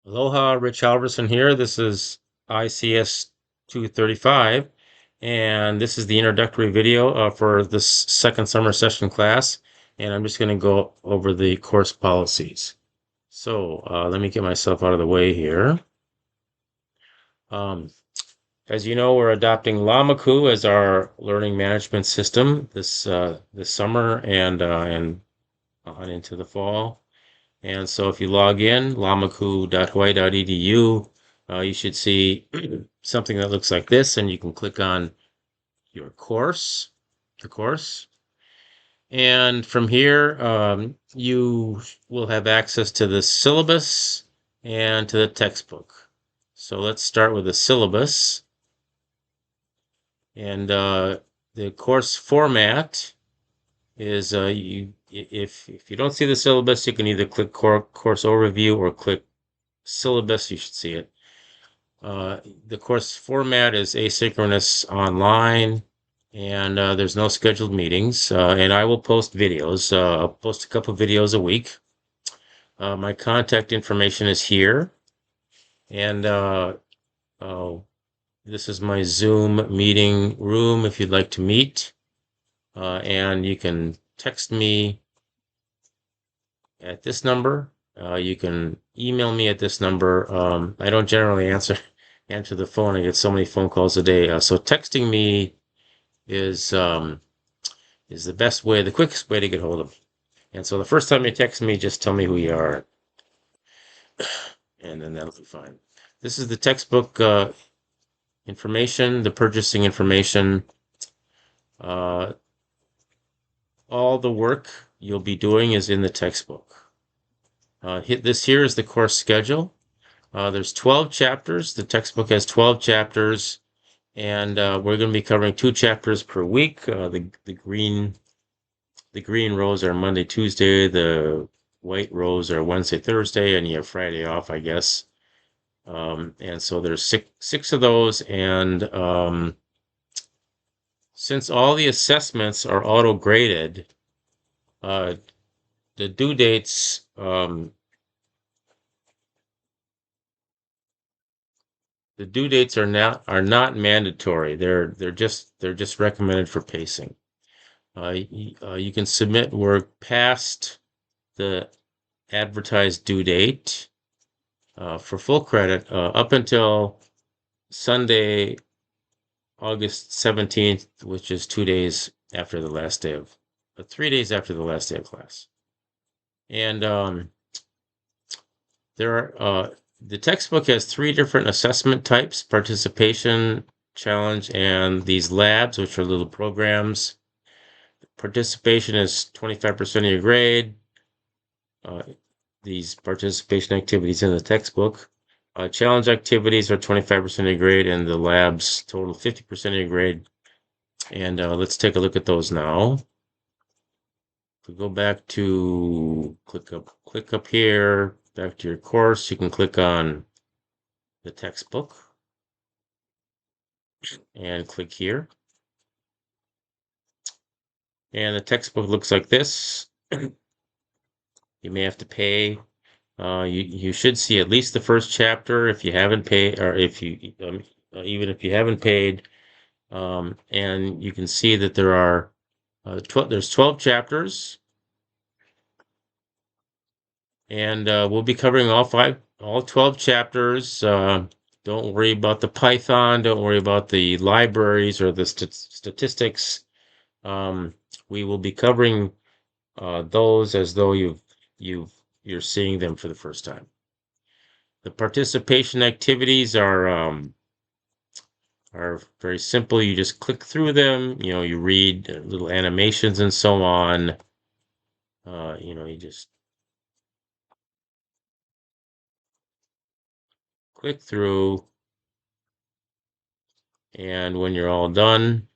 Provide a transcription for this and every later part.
Aloha, Rich Halverson here. This is ICS235, and this is the introductory video for this second summer session class, and I'm just going to go over the course policies. So let me get myself out of the way here. Um, as you know, we're adopting Lamaku as our learning management system this summer and on into the fall. And so if you log in, lamaku.hawaii.edu, you should see something that looks like this, and you can click on your course, the course. And from here, you will have access to the syllabus and to the textbook. So let's start with the syllabus. And the course format is if you don't see the syllabus, you can either click course overview or click syllabus. You should see it. The course format is asynchronous online, and there's no scheduled meetings. And I will post videos. I'll post a couple videos a week. My contact information is here, and this is my Zoom meeting room if you'd like to meet. And you can text me at this number. You can email me at this number. I don't generally answer the phone. I get so many phone calls a day. So texting me is the best way, the quickest way to get hold of me. And so the first time you text me, just tell me who you are, and then that'll be fine. This is the textbook information, the purchasing information. All the work you'll be doing is in the textbook. This here is the course schedule. There's 12 chapters. The textbook has 12 chapters, and we're going to be covering 2 chapters per week. The green rows are Monday, Tuesday. The white rows are Wednesday, Thursday, and you have Friday off, I guess. And so there's six of those, and since all the assessments are auto-graded, the due dates are not mandatory. They're just recommended for pacing. You can submit work past the advertised due date for full credit up until Sunday, August 17th, which is 2 days after the last day of 3 days after the last day of class. And the textbook has 3 different assessment types: participation, challenge, and these labs, which are little programs. Participation is 25% of your grade. These participation activities in the textbook. Challenge activities are 25% of your grade, and the labs total 50% of your grade. And let's take a look at those now. If we go back to click up here, back to your course, you can click on the textbook and click here. And the textbook looks like this. You may have to pay. You should see at least the first chapter if you haven't paid, or if you even if you haven't paid. And you can see that there's 12 chapters, and we'll be covering all 12 chapters. Don't worry about the Python. Don't worry about the libraries or the statistics. We will be covering those as though you're seeing them for the first time. The participation activities are very simple. You just click through them. You read little animations and so on. You just click through, and when you're all done,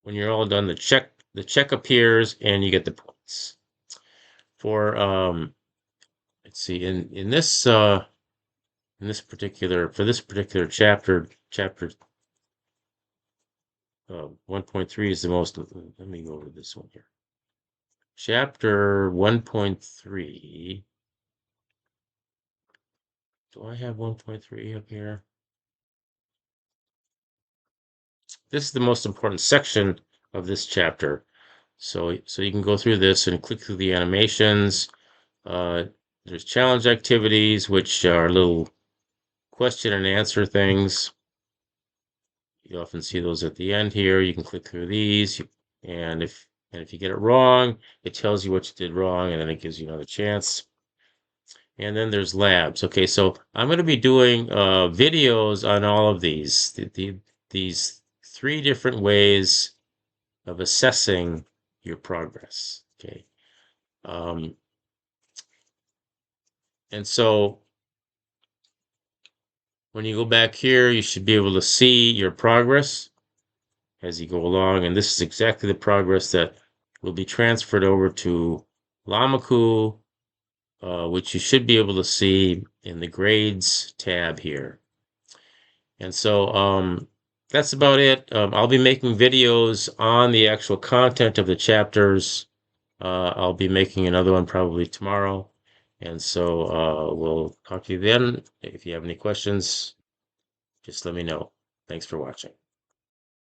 the check appears, and you get the points. For let's see, in this particular chapter 1.3 is the most. Let me go to this one here. Chapter 1.3. Do I have 1.3 up here? This is the most important section of this chapter. So you can go through this and click through the animations. There's challenge activities, which are little question and answer things. You often see those at the end here. You can click through these, and if you get it wrong, it tells you what you did wrong, and then it gives you another chance. And then there's labs. Okay, so I'm going to be doing videos on all of these. These three different ways of assessing your progress. Okay. And so when you go back here, you should be able to see your progress as you go along. And this is exactly the progress that will be transferred over to Lamaku, which you should be able to see in the grades tab here. And so that's about it. I'll be making videos on the actual content of the chapters. I'll be making another one probably tomorrow. And so we'll talk to you then. If you have any questions, just let me know. Thanks for watching.